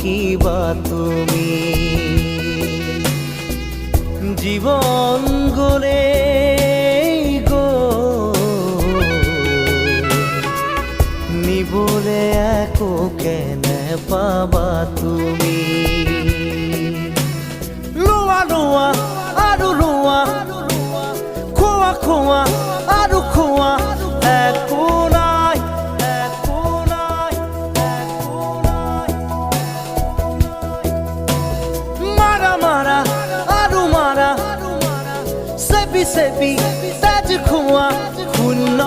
কিবা তুমি জীবন গলে গো নিবলে একো কেনে পাবা তুমি লোৱা লোৱা আৰু লোৱা খোৱা খোৱা আৰু খোৱা একো নাই একো নাই একো নাই মাৰা মাৰা আৰু মাৰা চেপি চেপি তেজ খোৱা শূন্য